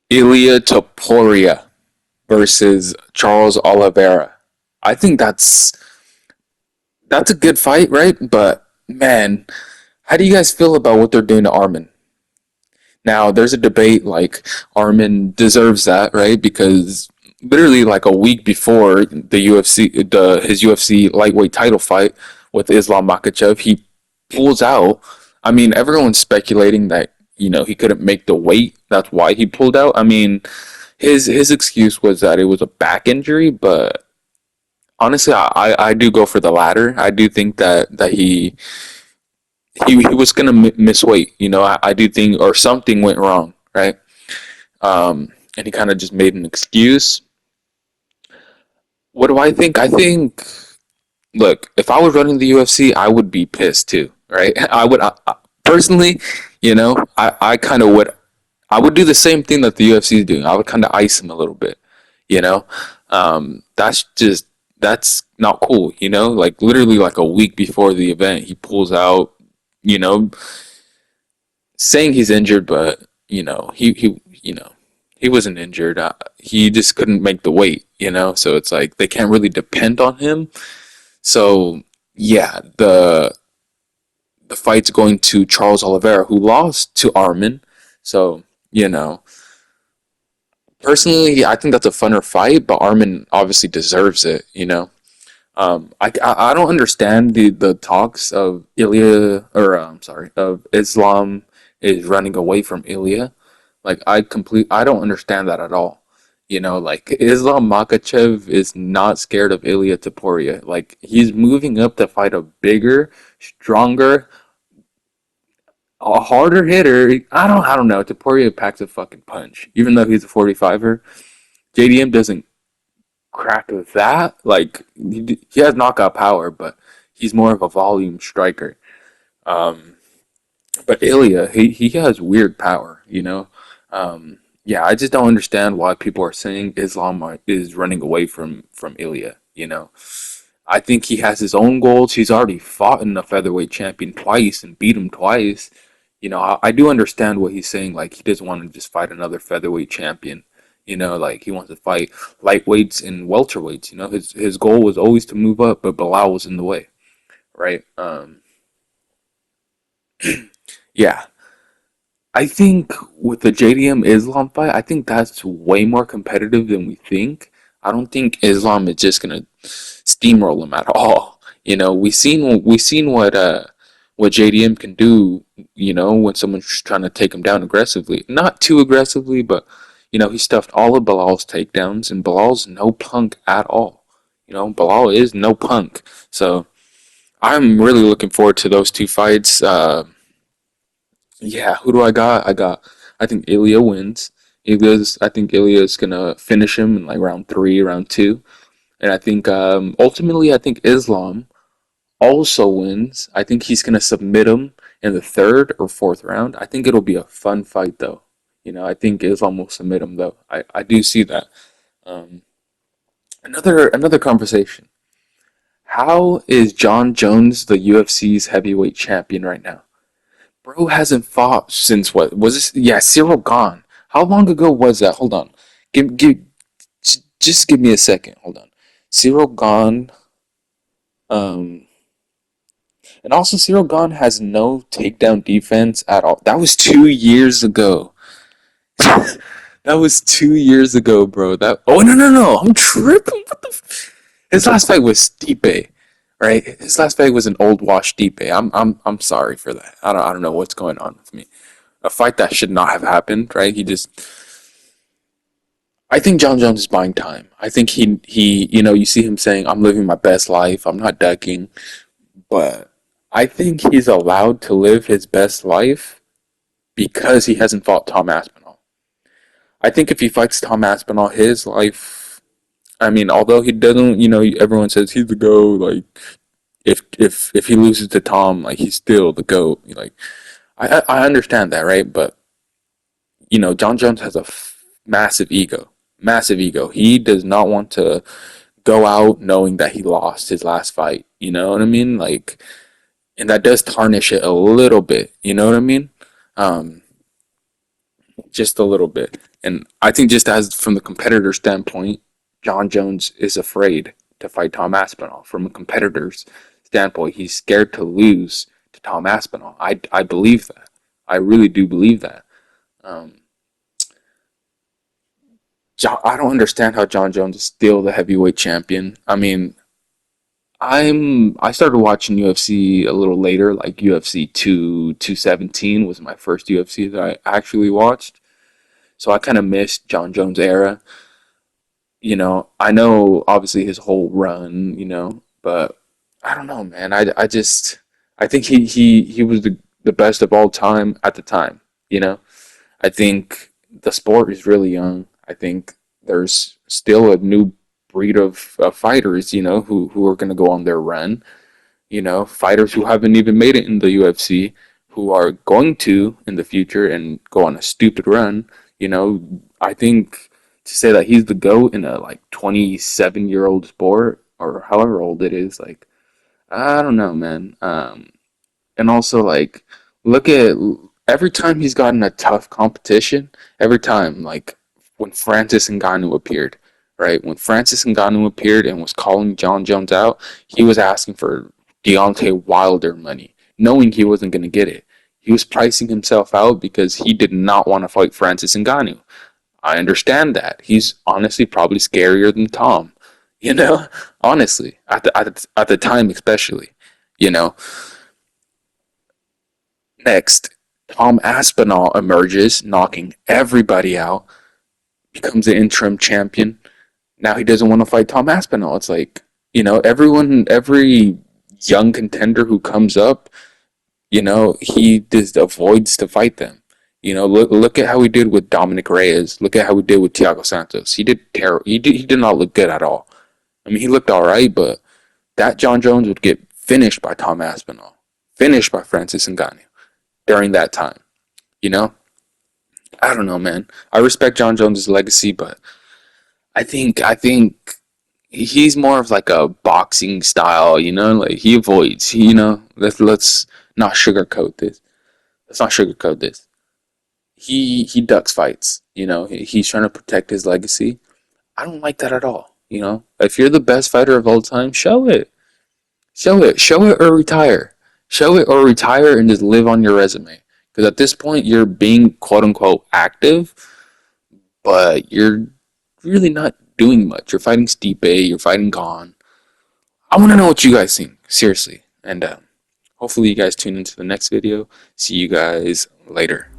Ilia Topuria versus Charles Oliveira. I think that's a good fight, right? But man, how do you guys feel about what they're doing to Armin? Now, there's a debate like Armin deserves that, right? Because literally like a week before the his UFC lightweight title fight with Islam Makhachev, he pulls out. I mean, everyone's speculating that he couldn't make the weight. That's why he pulled out. I mean, his excuse was that it was a back injury, but honestly, I do go for the latter. I do think that he was gonna miss weight. I do think or something went wrong, right? And he kind of just made an excuse. What do I think? I think, look, if I was running the UFC, I would be pissed too, right? I would personally, I kind of would. I would do the same thing that the UFC is doing. I would kind of ice him a little bit, you know. That's not cool, Like literally, like a week before the event, he pulls out, you know, saying he's injured, but he wasn't injured. He just couldn't make the weight, So it's like they can't really depend on him. So yeah, the fight's going to Charles Oliveira, who lost to Armin. So personally, I think that's a funner fight, but Armin obviously deserves it. I don't understand the talks of Ilya or I'm sorry of Islam is running away from Ilya. Like I don't understand that at all. Like Islam Makachev is not scared of Ilya Taporia. Like he's moving up to fight a bigger, stronger, a harder hitter. I don't know. Taporia packs a fucking punch. Even though he's a 45er, JDM doesn't crack that. Like he has knockout power, but he's more of a volume striker. Um, but Ilya, he has weird power. Yeah, I just don't understand why people are saying Islam is running away from Ilya. I think he has his own goals. He's already fought in a featherweight champion twice and beat him twice. I do understand what he's saying. Like he doesn't want to just fight another featherweight champion. Like he wants to fight lightweights and welterweights. His goal was always to move up, but Bilal was in the way, right? Yeah, I think with the JDM Islam fight, I think that's way more competitive than we think. I don't think Islam is just gonna steamroll him at all. We seen what JDM can do. When someone's trying to take him down aggressively, not too aggressively, but he stuffed all of Bilal's takedowns, and Bilal's no punk at all. Bilal is no punk. So I'm really looking forward to those two fights. Yeah, who do I got? I think Ilya wins. I think Ilya's gonna finish him in like round three, round two. And I think ultimately, I think Islam also wins. I think he's gonna submit him in the third or fourth round. I think it'll be a fun fight though. I think Islam will submit him though. I do see that. Um, another conversation. How is John Jones the UFC's heavyweight champion right now? Bro hasn't fought since what was this? Yeah, Cyril gone. How long ago was that? Hold on. Just give me a second. Hold on. Cyril gone. Um, and also Cyril gone has no takedown defense at all. That was 2 years ago. That was 2 years ago, bro. That. Oh no! I'm tripping. His last fight was Stipe, right? His last fight was an old wash Stipe. I'm sorry for that. I don't know what's going on with me. A fight that should not have happened, right? I think John Jones is buying time. I think you see him saying, "I'm living my best life. I'm not ducking," but I think he's allowed to live his best life because he hasn't fought Tom Aspinall. I think if he fights Tom Aspinall, his life. I mean, although he doesn't, everyone says he's the GOAT. Like, if he loses to Tom, like he's still the GOAT. Like, I understand that, right? But John Jones has a massive ego. Massive ego. He does not want to go out knowing that he lost his last fight. You know what I mean? Like, and that does tarnish it a little bit. You know what I mean? Um, just a little bit. And I think just as from the competitor standpoint, John Jones is afraid to fight Tom Aspinall. From a competitor's standpoint, he's scared to lose to Tom Aspinall. I believe that. I really do believe that. Um, I don't understand how John Jones is still the heavyweight champion. I mean, I started watching UFC a little later, like UFC 217 was my first UFC that I actually watched. So I kind of missed John Jones' era. I know obviously his whole run, but I don't know, man. I think he was the best of all time at the time, you know. I think the sport is really young. I think there's still a new breed of fighters, who are going to go on their run. Fighters who haven't even made it in the UFC, who are going to in the future and go on a stupid run. I think to say that he's the GOAT in a like 27-year-old sport or however old it is, like I don't know, man. And also like look at every time he's gotten a tough competition, every time like when Francis Ngannou appeared, right? When Francis Ngannou appeared and was calling John Jones out, he was asking for Deontay Wilder money, knowing he wasn't going to get it. He was pricing himself out because he did not want to fight Francis Ngannou. I understand that. He's honestly probably scarier than Tom, you know? Honestly, at the time especially, you know. Next, Tom Aspinall emerges, knocking everybody out, becomes the interim champion. Now he doesn't want to fight Tom Aspinall. It's like, every young contender who comes up, he just avoids to fight them. Look at how he did with Dominic Reyes. Look at how he did with Thiago Santos. He did terrible. He did not look good at all. I mean, he looked all right, but that John Jones would get finished by Tom Aspinall, finished by Francis Ngannou during that time. You know, I don't know, man. I respect John Jones' legacy, but I think he's more of like a boxing style. Like he avoids. Let's not sugarcoat this. Let's not sugarcoat this. He ducks fights. He's trying to protect his legacy. I don't like that at all. If you're the best fighter of all time, show it. Show it or retire. Show it or retire and just live on your resume. Because at this point, you're being quote unquote active, but you're really not doing much. You're fighting Stipe, you're fighting Gon. I want to know what you guys think, seriously. And hopefully, you guys tune into the next video. See you guys later.